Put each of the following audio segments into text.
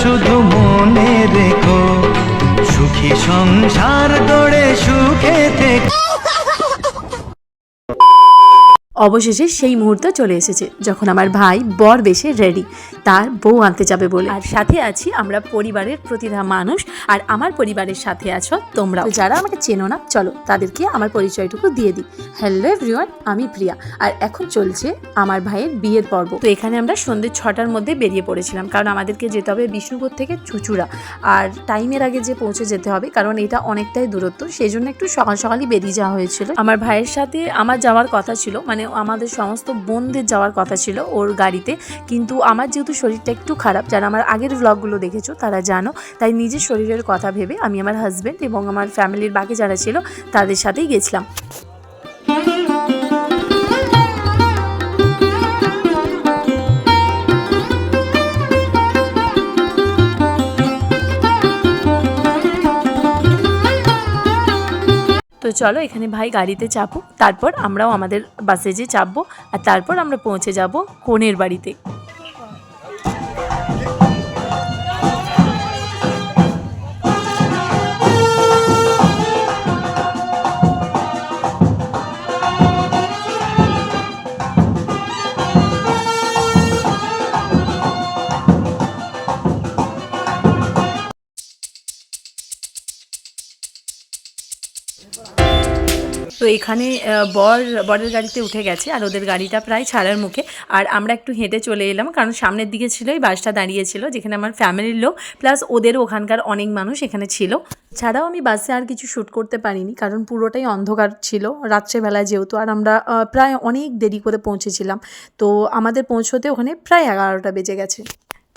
শুধু মনে রেখো, সুখী সংসার গড়ে সুখে থেকো। অবশেষে সেই মুহূর্ত চলে এসেছে যখন আমার ভাই বর বেশে রেডি তার বউ আনতে যাবে বলে। আর সাথে আছি আমরা পরিবারের প্রতিটা মানুষ, আর আমার পরিবারের সাথে আছো তোমরা যারা আমাকে চেনো না। চলো তাদেরকে আমার পরিচয়টুকু দিয়ে দিই। হ্যালো এভরিওয়ান, আমি প্রিয়া, আর এখন চলছে আমার ভাইয়ের বিয়ের পর্ব। তো এখানে আমরা সন্ধ্যে 6টার মধ্যে বেরিয়ে পড়েছিলাম, কারণ আমাদেরকে যেতে হবে বিষ্ণুপুর থেকে চুঁচুড়া, আর টাইমের আগে যে পৌঁছে যেতে হবে, কারণ এটা অনেকটাই দূরত্ব, সেই জন্য একটু সকাল সকালই বেরিয়ে যাওয়া হয়েছিল। আমার ভাইয়ের সাথে আমার যাওয়ার কথা ছিল, মানে আমাদের সমস্ত বোনদের যাওয়ার কথা ছিল ওর গাড়িতে, কিন্তু আমার যেহেতু শরীরটা একটু খারাপ, যারা আমার আগের ব্লগগুলো দেখেছো তারা জানো, তাই নিজের শরীরের কথা ভেবে আমি আমার হাজব্যান্ড এবং আমার ফ্যামিলির বাকি যারা ছিল তাদের সাথেই গেছিলাম। তো চলো এখানে ভাই গাড়িতে চাপো, তারপর আমরাও আমাদের বাসে যে চাপবো, আর তারপর আমরা পৌঁছে যাব কনের বাড়িতে। তো এখানে বরের গাড়িতে উঠে গেছে, আর ওদের গাড়িটা প্রায় ছাড়ার মুখে, আর আমরা একটু হেঁটে চলে এলাম, কারণ সামনের দিকে ছিল এই বাসটা দাঁড়িয়েছিল, যেখানে আমার ফ্যামিলির লোক প্লাস ওদেরও ওখানকার অনেক মানুষ এখানে ছিল। ছাড়াও আমি বাসে আর কিছু শ্যুট করতে পারিনি, কারণ পুরোটাই অন্ধকার ছিল রাত্রেবেলায় যেহেতু, আর আমরা প্রায় অনেক দেরি করে পৌঁছেছিলাম, তো আমাদের পৌঁছতে ওখানে প্রায় 11টা বেজে গেছে।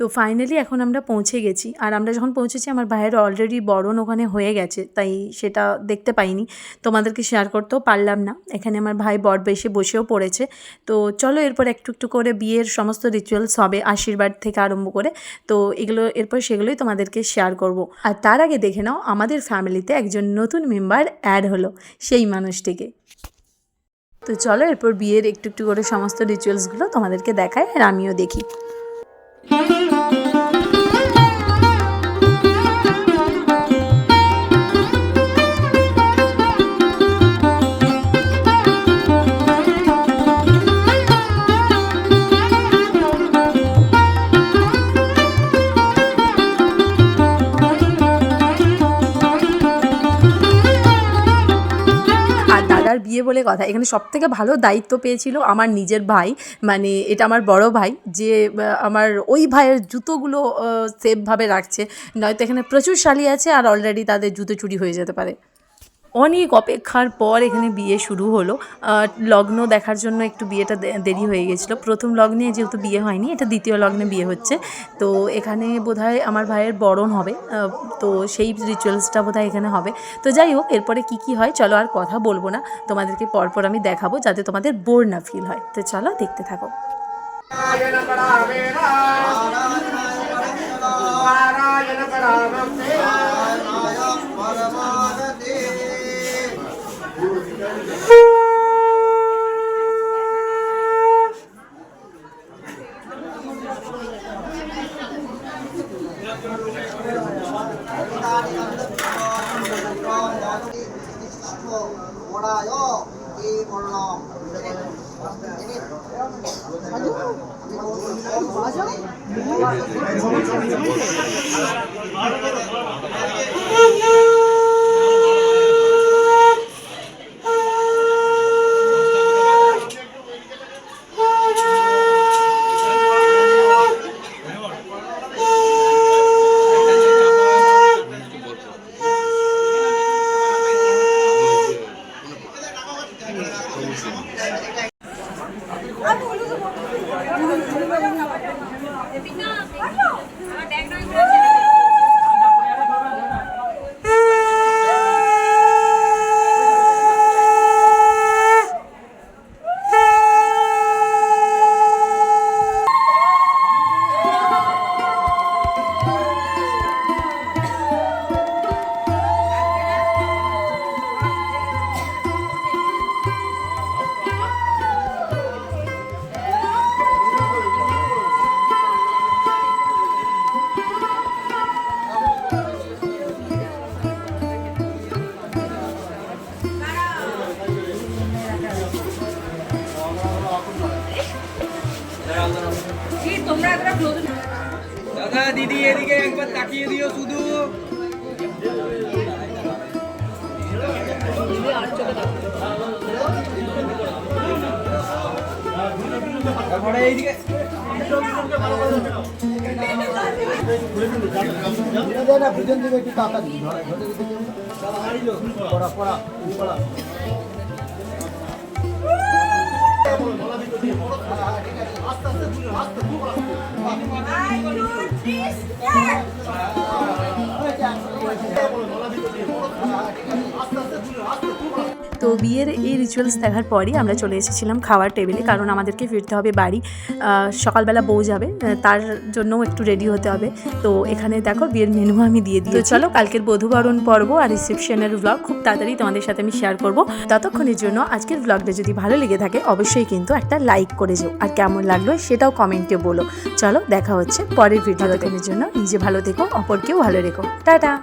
তো ফাইনালি এখন আমরা পৌঁছে গেছি, আর আমরা যখন পৌঁছেছি আমার ভাইয়ের অলরেডি বরণ ওখানে হয়ে গেছে, তাই সেটা দেখতে পাইনি, তোমাদেরকে শেয়ার করতেও পারলাম না। এখানে আমার ভাই বর বেশি বসেও পড়েছে। তো চলো এরপর একটু একটু করে বিয়ের সমস্ত রিচুয়ালস হবে, আশীর্বাদ থেকে আরম্ভ করে, তো এগুলো এরপর সেগুলোই তোমাদেরকে শেয়ার করব। আর তার আগে দেখে নাও আমাদের ফ্যামিলিতে একজন নতুন মেম্বার অ্যাড হলো, সেই মানুষটিকে। তো চলো এরপর বিয়ের একটু একটু করে সমস্ত রিচুয়ালসগুলো তোমাদেরকে দেখায়, আর আমিও দেখি। আর বিয়ে বলে কথা, এখানে সবথেকে ভালো দায়িত্ব পেয়েছিল আমার নিজের ভাই, মানে এটা আমার বড় ভাই, যে আমার ওই ভাইয়ের জুতোগুলো সেফভাবে রাখছে, নয়তো এখানে প্রচুর শালি আছে আর অলরেডি তাদের জুতো চুরি হয়ে যেতে পারে। অনেক অপেক্ষার পর এখানে বিয়ে শুরু হলো। লগ্ন দেখার জন্য একটু বিয়েটা দেরি হয়ে গেছিলো, প্রথম লগ্নে যেহেতু বিয়ে হয়নি, এটা দ্বিতীয় লগ্নে বিয়ে হচ্ছে। তো এখানে বোধহয় আমার ভাইয়ের বরণ হবে, তো সেই রিচুয়ালসটা বোধহয় এখানে হবে। তো যাই হোক এরপরে কি হয় চলো, আর কথা বলবো না, তোমাদেরকে পরপর আমি দেখাবো যাতে তোমাদের বোর না ফিল হয়। তো চলো দেখতে থাকো। দাদা দিদি এদিকে একবার তাকিয়ে দিও শুধু। তারপরে এইদিকে তো বিয়ের এই রিচুয়ালস দেখার পরই আমরা চলে এসেছিলাম খাওয়ার টেবিলে, কারণ আমাদেরকে ফিরতে হবে বাড়ি। সকালবেলা বউ যাবে, তার জন্যও একটু রেডি হতে হবে। তো এখানে দেখো বিয়ের মেনু আমি দিয়ে দিই। তো চলো, কালকের বধূবরণ পর্ব আর রিসেপশনের ব্লগ খুব তাড়াতাড়ি তোমাদের সাথে আমি শেয়ার করব। ততক্ষণের জন্য আজকের ব্লগটা যদি ভালো লেগে থাকে অবশ্যই কিন্তু একটা লাইক করে যেও, আর কেমন লাগলো সেটাও কমেন্টে বলো। চলো, দেখা হচ্ছে পরের ভিডিও। ততক্ষণের জন্য নিজে ভালো থেকো, অপরকেও ভালো রেখো। টাটা।